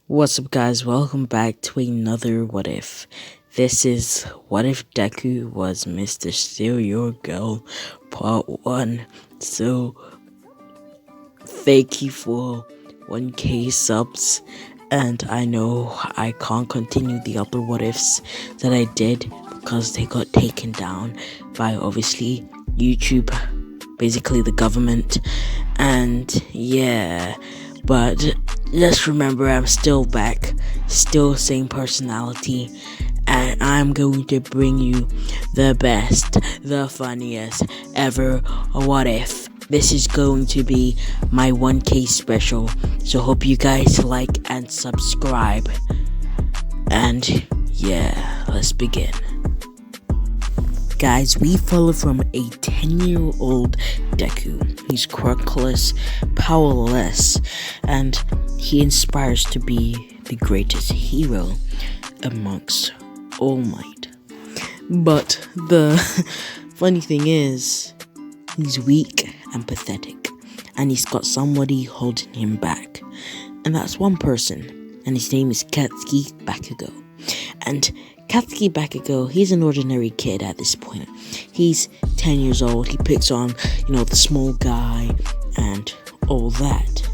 What's up, guys? Welcome back to another What If. This is What If Deku was Mr. Steal Your Girl Part 1. So, thank you for 1k subs. And I know I can't continue the other What Ifs that I did because they got taken down by obviously YouTube, basically the government. And yeah, but just remember, I'm still back, still same personality, and I'm going to bring you the best, the funniest ever What If. This is going to be my 1k special, so hope you guys like and subscribe. And yeah, let's begin. Guys, we follow from a 10-year-old Deku. He's quirkless, powerless, and he inspires to be the greatest hero amongst All Might. But the funny thing is, he's weak and pathetic, and he's got somebody holding him back. And that's one person, and his name is Katsuki Bakugo. And Katsuki Bakugo, he's an ordinary kid at this point. He's 10 years old, he picks on, the small guy and all that.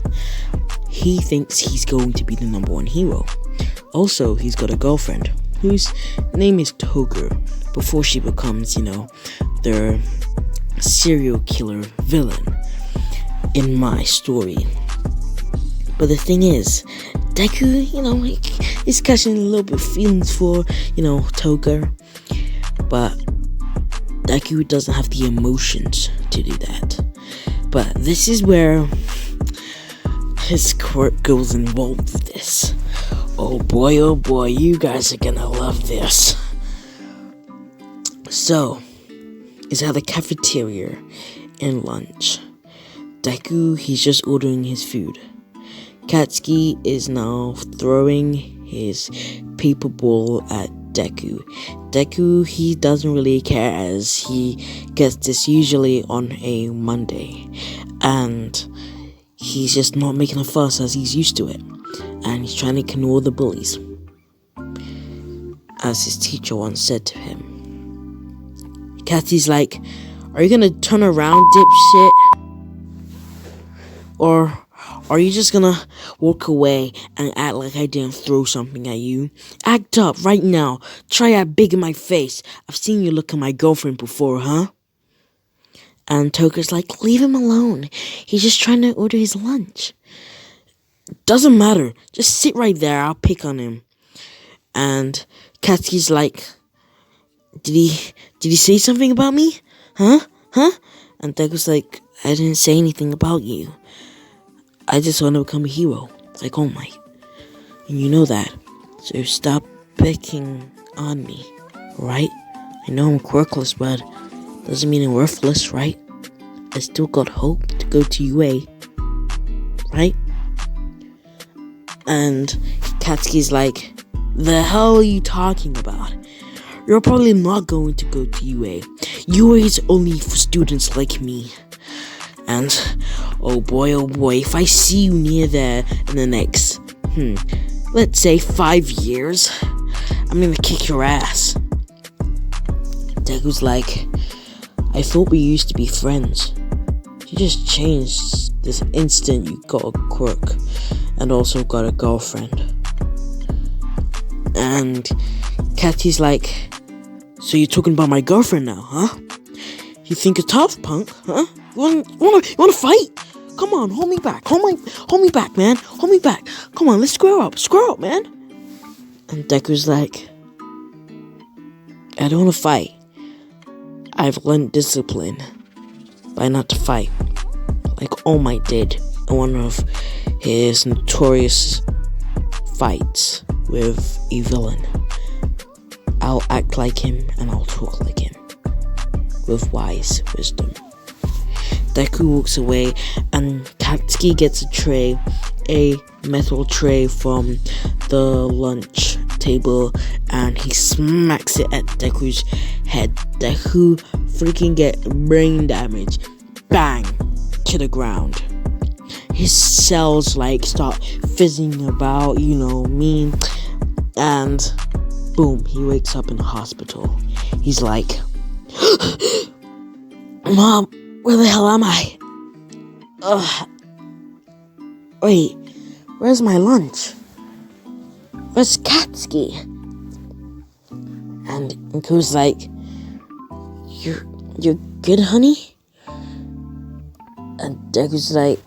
He thinks he's going to be the number one hero. Also, he's got a girlfriend whose name is Toger, before she becomes, their serial killer villain in my story. But the thing is, Deku, he's catching a little bit of feelings for, Toger. But Deku doesn't have the emotions to do that. But this is where his quirk goes involved with this. Oh boy, you guys are gonna love this. So, it's at the cafeteria in lunch. Deku, he's just ordering his food. Katsuki is now throwing his paper ball at Deku. Deku, he doesn't really care, as he gets this usually on a Monday. And he's just not making a fuss as he's used to it. And he's trying to ignore the bullies, as his teacher once said to him. Katsuki's like, "Are you gonna turn around, dipshit? Or are you just gonna walk away and act like I didn't throw something at you? Act up right now. Try act big in my face. I've seen you look at my girlfriend before, huh?" And Toger's like, "Leave him alone. He's just trying to order his lunch. Doesn't matter. Just sit right there. I'll pick on him." And Katsuki's like, Did he say something about me? Huh? And Degu's like, "I didn't say anything about you. I just want to become a hero, like All Might. And you know that. So stop picking on me, right? I know I'm quirkless, but doesn't mean I'm worthless, right? I still got hope to go to UA, right?" And Katsuki's like, "The hell are you talking about? You're probably not going to go to UA. UA is only for students like me. And oh boy, if I see you near there in the next, let's say 5 years, I'm gonna kick your ass." Deku's like, "I thought we used to be friends. You just changed this instant you got a quirk and also got a girlfriend." And Kathy's like, "So you're talking about my girlfriend now, huh? You think you're tough, punk, huh? You wanna fight? Come on, hold me back, hold me back, man, hold me back. Come on, let's square up, man." And Deku's like, "I don't wanna fight. I've learned discipline by not to fight, like All Might did in one of his notorious fights with a villain. I'll act like him and I'll talk like him, with wise wisdom." Deku walks away, and Katsuki gets a metal tray from the lunch table, and he smacks it at Deku's head. Deku freaking get brain damage. Bang! To the ground. his cells like start fizzing about, me, and boom, he wakes up in the hospital. He's like, Mom, where the hell am I? Wait, where's my lunch? Where's Katsuki? And Inko's like, You're good, honey? And Deku's like,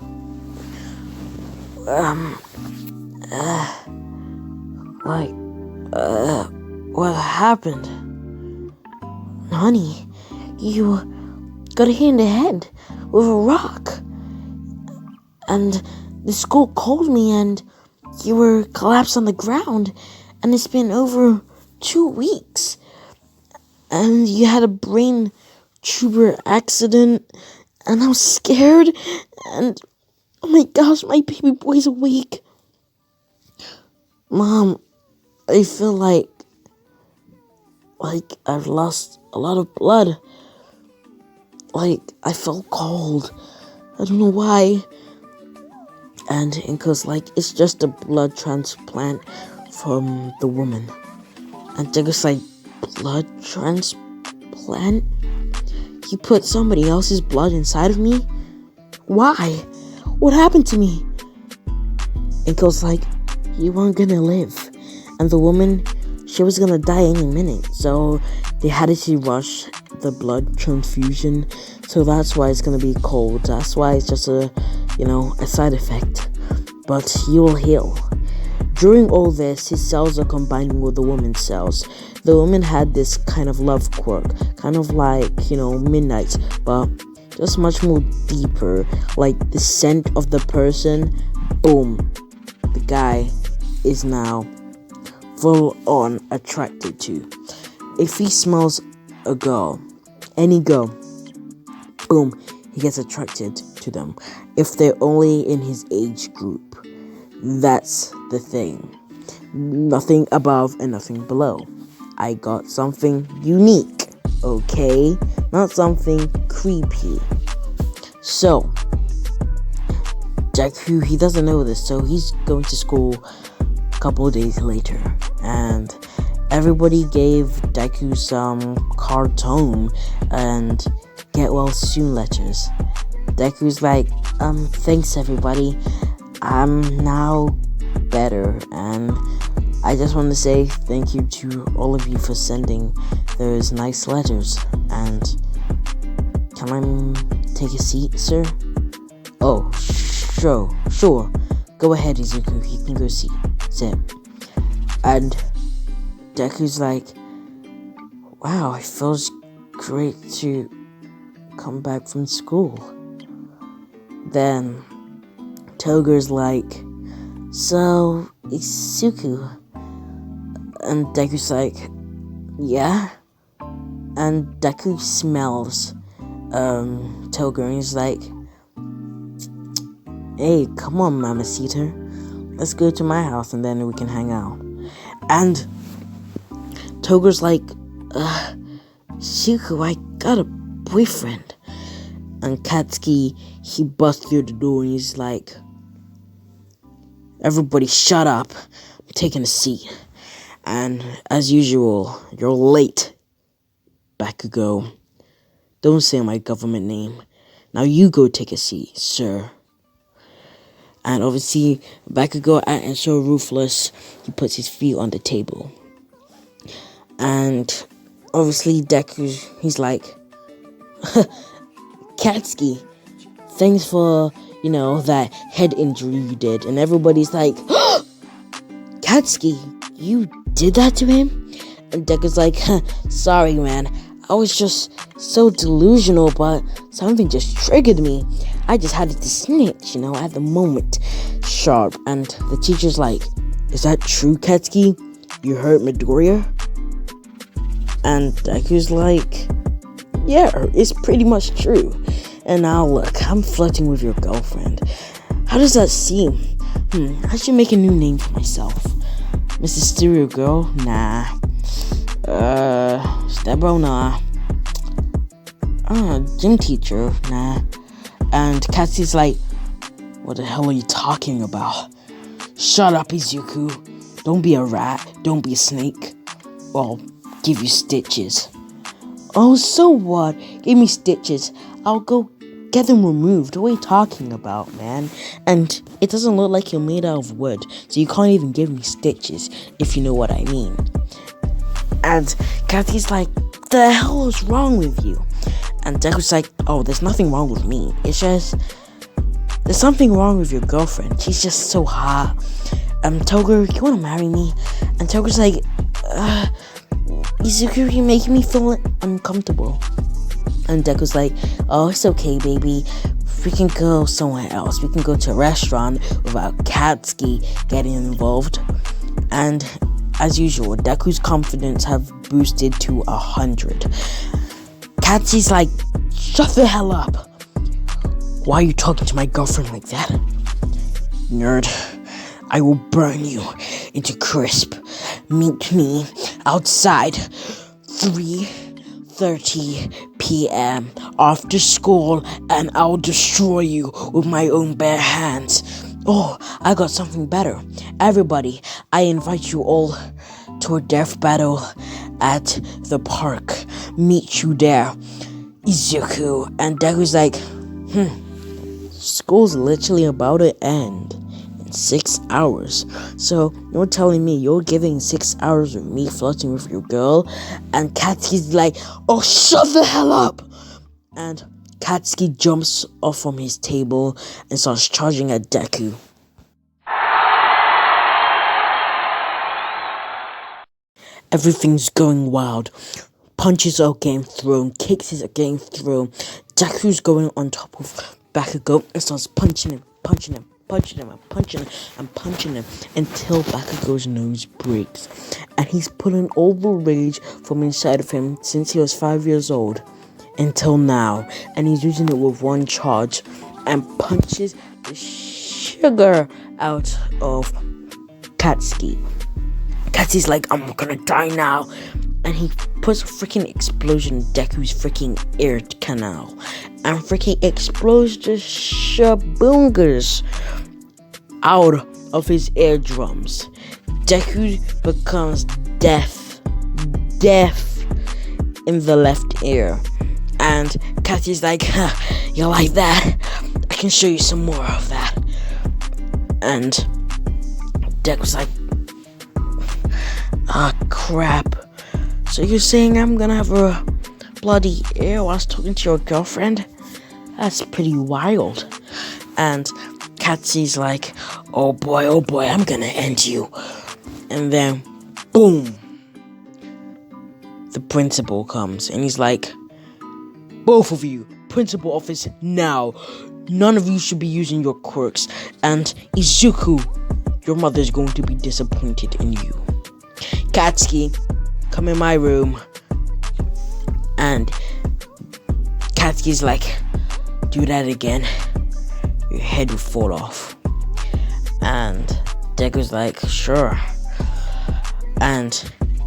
what happened? Honey, you got hit in the head with a rock. And the school called me and you were collapsed on the ground. And it's been over 2 weeks. And you had a brain tumor accident. And I'm scared. And oh my gosh, my baby boy's awake. Mom, I feel like I've lost a lot of blood. Like, I felt cold. I don't know why. And Inko's like, it's just a blood transplant from the woman. And Deku's like, blood transplant? You put somebody else's blood inside of me? Why? What happened to me? Inko's like, you weren't gonna live. And the woman, she was gonna die any minute. So they had to rush the blood transfusion. So that's why it's gonna be cold. That's why it's just a side effect. But you will heal. During all this, his cells are combining with the woman's cells. The woman had this kind of love quirk. Kind of like, Midnight. But just much more deeper. Like the scent of the person. Boom. The guy is now full on attracted to. If he smells a girl, any girl, boom, he gets attracted to them. If they're only in his age group, that's the thing. Nothing above and nothing below. I got something unique, okay? Not something creepy. So, Deku, he doesn't know this, so he's going to school a couple of days later, and everybody gave Deku some cartoon and get well soon letters. Deku's like, thanks everybody, I'm now better, and I just want to say thank you to all of you for sending those nice letters. And can I take a seat, sir? Oh, sure. Go ahead, Izuku. You can go sit. And Deku's like, wow, it feels great to come back from school. Then Toger's like, so, Izuku. And Deku's like, yeah? And Deku smells Toger and he's like, hey, come on, Mamacita. Let's go to my house and then we can hang out. And Toger's like, Izuku, I got a boyfriend. And Katsuki, he busts through the door and he's like, everybody shut up. I'm taking a seat. And as usual, you're late. Bakugo. Don't say my government name. Now you go take a seat, sir. And obviously, Bakugo and so ruthless, he puts his feet on the table. And obviously, Deku, he's like, Katsuki, thanks for, that head injury you did. And everybody's like, Katsuki, you did that to him? And Deku's like, sorry, man. I was just so delusional, but something just triggered me. I just had to snitch, at the moment. Sharp. And the teacher's like, is that true, Katsuki? You hurt Midoriya? And Deku's like, yeah, it's pretty much true. And now look, I'm flirting with your girlfriend. How does that seem? I should make a new name for myself. Mrs. Stereo Girl? Nah. Stebro? Nah. Gym teacher? Nah. And Katsu's like, What the hell are you talking about? Shut up, Izuku. Don't be a rat. Don't be a snake. I'll give you stitches. Oh, so what? Give me stitches. I'll go get them removed. What are you talking about, man? And it doesn't look like you're made out of wood, so you can't even give me stitches, if you know what I mean. And Kathy's like, the hell is wrong with you? And Deku's like, oh, there's nothing wrong with me. It's just, there's something wrong with your girlfriend. She's just so hot. Toga, you wanna marry me? And Toga's like, Izuku, you're making me feel uncomfortable. And Deku's like, oh, it's okay, baby. We can go somewhere else. We can go to a restaurant without Katsuki getting involved. And as usual, Deku's confidence have boosted to 100. Katsuki's like, shut the hell up. Why are you talking to my girlfriend like that? Nerd, I will burn you into crisp. Meet me outside 3:30 p.m. after school, and I'll destroy you with my own bare hands. Oh, I got something better. Everybody, I invite you all to a death battle at the park. Meet you there, Izuku. And Deku's like, school's literally about to end in 6 hours. So you're telling me you're giving 6 hours of me flirting with your girl? And Katsuki's like, oh, shut the hell up. And Katsuki jumps off from his table and starts charging at Deku. Everything's going wild. Punches are getting thrown, kicks are getting thrown. Deku's going on top of Bakugo and starts punching him until Bakugo's nose breaks. And he's pulling all the rage from inside of him since he was 5 years old until now. And he's using it with one charge and punches the sugar out of Katsuki. Katsuki's like, I'm gonna die now. And he puts a freaking explosion in Deku's freaking ear canal. And freaking explodes the shaboongers out of his eardrums. Deku becomes deaf in the left ear. And Katsuki's like, you like that? I can show you some more of that. And Deku's like, ah, crap. So you're saying I'm gonna have a bloody ear while I was talking to your girlfriend? That's pretty wild. And Katsuki's like, oh boy, I'm gonna end you. And then, boom, the principal comes and he's like, both of you, principal office now. None of you should be using your quirks. And Izuku, your mother's going to be disappointed in you. Katsuki, come in my room. And Katsuki's like, do that again, your head will fall off. And Deku's like, sure. And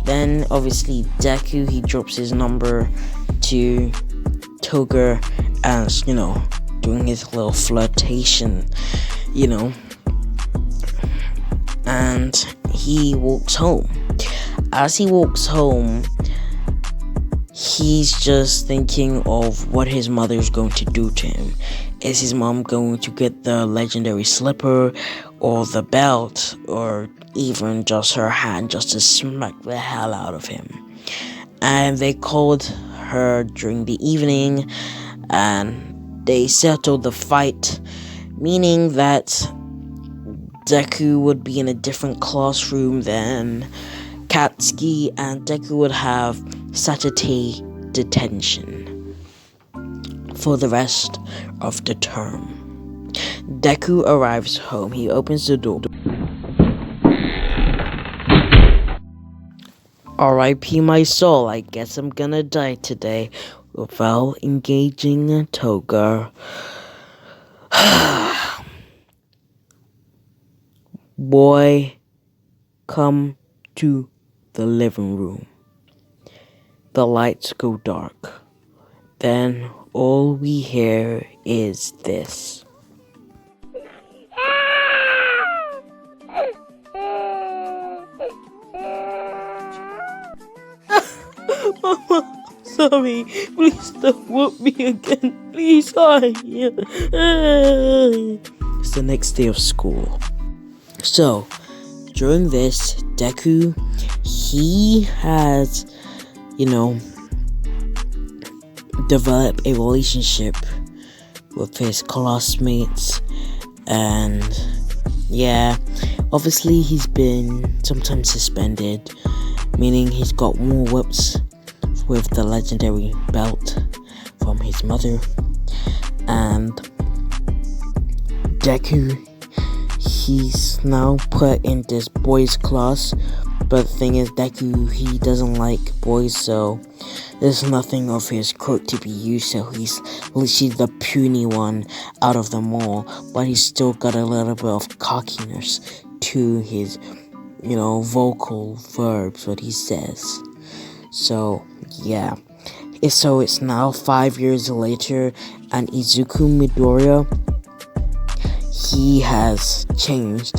then obviously Deku, he drops his number to Toga as, doing his little flirtation, and he walks home. As he walks home, he's just thinking of what his mother's going to do to him. Is his mom going to get the legendary slipper or the belt or even just her hand just to smack the hell out of him? And they called her during the evening and they settled the fight, meaning that Deku would be in a different classroom than Katsuki, and Deku would have Saturday detention for the rest of the term. Deku arrives home. He opens the door. R.I.P. my soul. I guess I'm gonna die today without engaging Toga. Boy, come to the living room. The lights go dark. Then all we hear is this. Mama, sorry. Please don't whoop me again. Please, sorry. It's the next day of school. So, during this, Deku, he has, developed a relationship with his classmates, and yeah, obviously he's been sometimes suspended, meaning he's got more whips with the legendary belt from his mother. And Deku, he's now put in this boys class, but the thing is, Deku, he doesn't like boys, so there's nothing of his quirk to be used, so he's literally the puny one out of them all, but he's still got a little bit of cockiness to his, vocal verbs, what he says. So, yeah. So it's now 5 years later, and Izuku Midoriya, he has changed.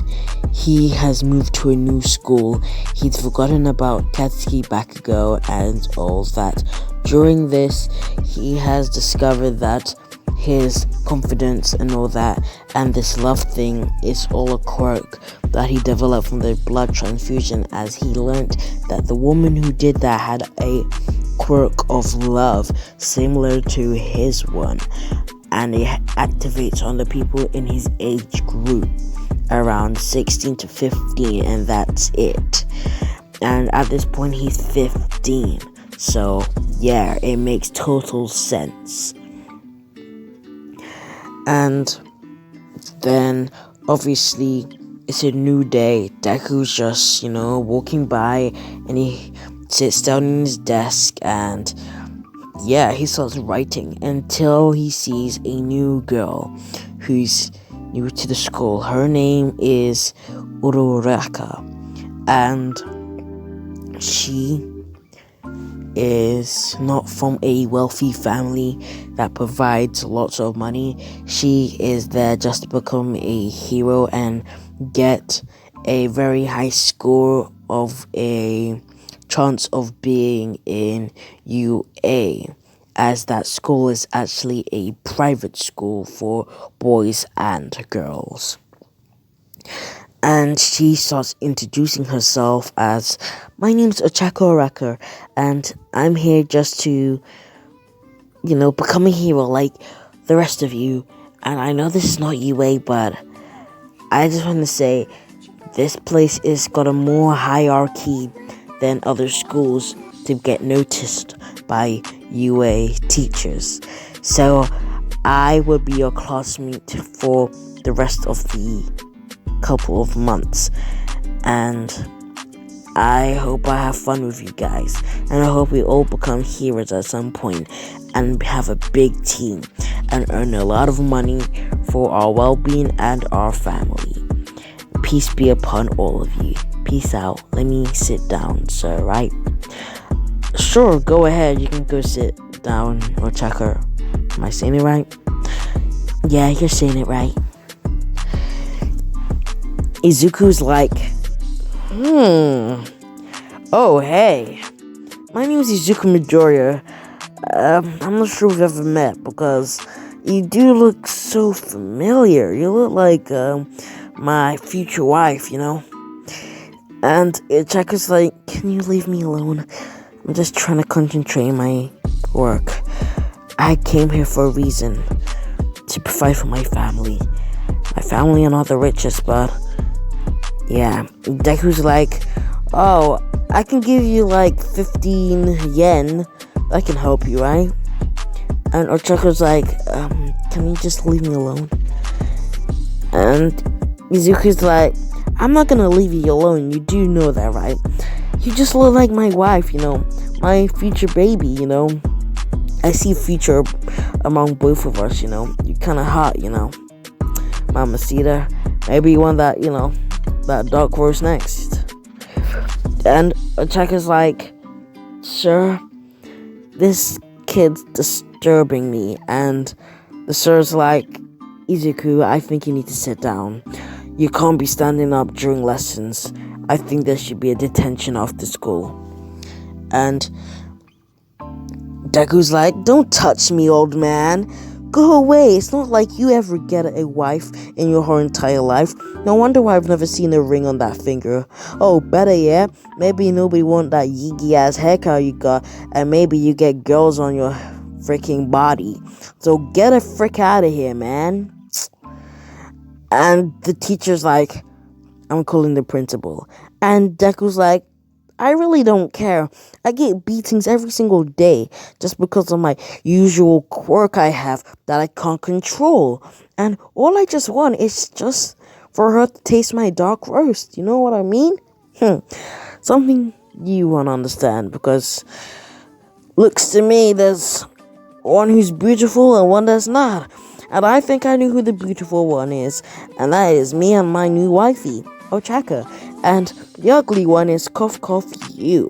He has moved to a new school. He's forgotten about Katsuki Bakugo and all that. During this, he has discovered that his confidence and all that, and this love thing, is all a quirk that he developed from the blood transfusion, as he learned that the woman who did that had a quirk of love similar to his one, and it activates on the people in his age group around 16 to 15, and that's it. And at this point he's 15, so yeah, it makes total sense. And then obviously it's a new day. Deku's just walking by, and he sits down in his desk, and yeah, he starts writing until he sees a new girl who's new to the school. Her name is Uraraka, and she is not from a wealthy family that provides lots of money. She is there just to become a hero and get a very high score of a chance of being in UA, as that school is actually a private school for boys and girls. And she starts introducing herself as, my name's Ochako Araka, and I'm here just to, become a hero like the rest of you. And I know this is not UA, but I just want to say, this place is got a more hierarchy than other schools to get noticed by UA teachers. So I will be your classmate for the rest of the couple of months, and I hope I have fun with you guys, and I hope we all become heroes at some point and have a big team and earn a lot of money for our well-being and our family. Peace be upon all of you. Peace out. Let me sit down, sir, right? Sure, go ahead. You can go sit down, or check her. Am I saying it right? Yeah, you're saying it right. Izuku's like, oh, hey. My name is Izuku Midoriya. I'm not sure we've ever met, because you do look so familiar. You look like, my future wife, And Chaka's like, can you leave me alone? I'm just trying to concentrate my work. I came here for a reason, to provide for my family. My family are not the richest, but yeah. Deku's like, oh, I can give you like 15 yen. That can help you, right? And Ochaka's like, can you just leave me alone? And Izuku's like, I'm not gonna leave you alone, you do know that, right? You just look like my wife, my future baby, I see future among both of us, you're kinda hot, Mamacita. Maybe you want that, that dark roast next. And Ochaka's like, sir, this kid's disturbing me. And the sir's like, Izuku, I think you need to sit down. You can't be standing up during lessons. I think there should be a detention after school. And Deku's like, don't touch me, old man. Go away. It's not like you ever get a wife in your whole entire life. No wonder why I've never seen a ring on that finger. Oh, better yet, maybe nobody want that yeeky ass haircut you got, and maybe you get girls on your freaking body. So get a frick out of here, man. And the teacher's like, I'm calling the principal. And Deku's like, I really don't care. I get beatings every single day just because of my usual quirk I have that I can't control. And all I just want is just for her to taste my dark roast. You know what I mean? Something you won't understand, because looks to me there's one who's beautiful and one that's not. And I think I knew who the beautiful one is. And that is me and my new wifey, Ochaka. And the ugly one is cough cough you.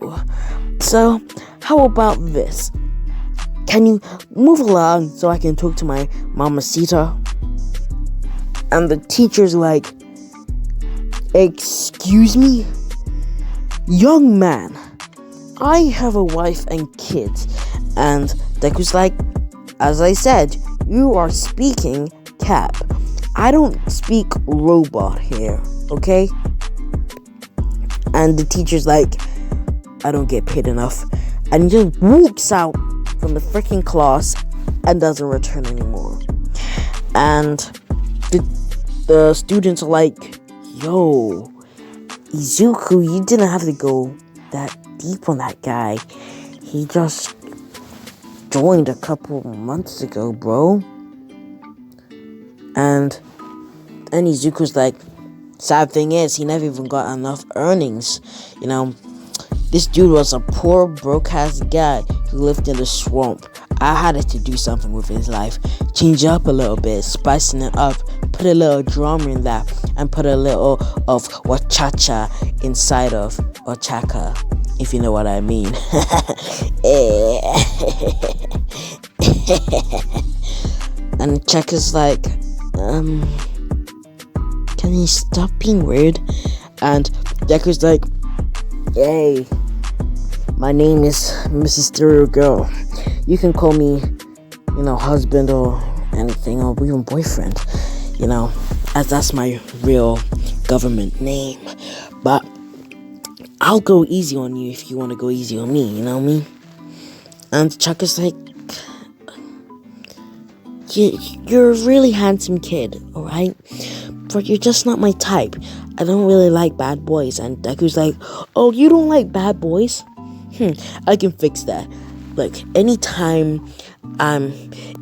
So, how about this? Can you move along so I can talk to my mamacita? And the teacher's like, excuse me? Young man, I have a wife and kids. And Deku's like, as I said, you are speaking cap. I don't speak robot here, okay? And the teacher's like, I don't get paid enough. And he just whoops out from the freaking class and doesn't return anymore. And the students are like, yo, Izuku, you didn't have to go that deep on that guy. He just joined a couple months ago, bro. And Izuku's like, sad thing is, he never even got enough earnings. You know, this dude was a poor, broke-ass guy who lived in the swamp. I had to do something with his life. Change it up a little bit, spicing it up, put a little drama in that, and put a little of wachacha inside of Ochaka, if you know what I mean. And Chaka's like, can you stop being weird? And Deku's like, hey, my name is Mrs. Stereo Girl. You can call me, husband or anything, or even boyfriend, as that's my real government name. But I'll go easy on you if you want to go easy on me, you know what I mean? And Chaka's like, you're a really handsome kid, alright? But you're just not my type. I don't really like bad boys. And Deku's like, oh, you don't like bad boys? I can fix that. Like, anytime I'm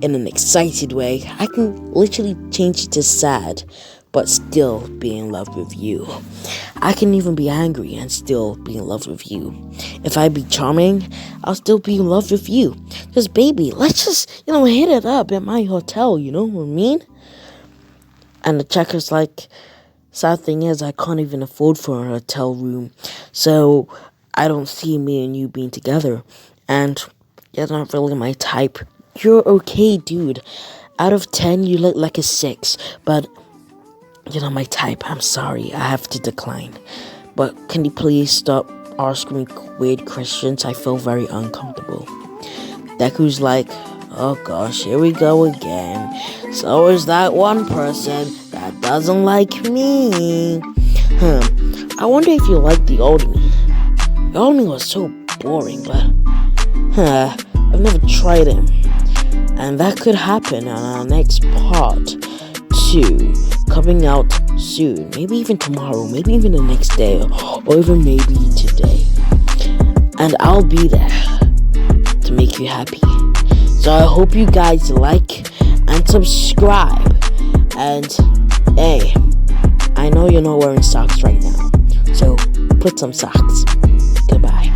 in an excited way, I can literally change it to sad, but still be in love with you. I can even be angry and still be in love with you. If I be charming, I'll still be in love with you. Because, baby, let's just, hit it up at my hotel, you know what I mean? And the checker's like, sad thing is, I can't even afford for a hotel room. So, I don't see me and you being together. And you're not really my type. You're okay, dude. Out of 10, you look like a 6. But you're not my type. I'm sorry. I have to decline. But can you please stop asking me weird questions? I feel very uncomfortable. Deku's like, oh gosh, here we go again. So is that one person that doesn't like me. I wonder if you like the old me. The old me was so boring, but I've never tried him. And that could happen on our next part 2, coming out soon. Maybe even tomorrow, maybe even the next day, or even maybe today. And I'll be there to make you happy. So I hope you guys like and subscribe. And hey, I know you're not wearing socks right now, so put some socks. Goodbye.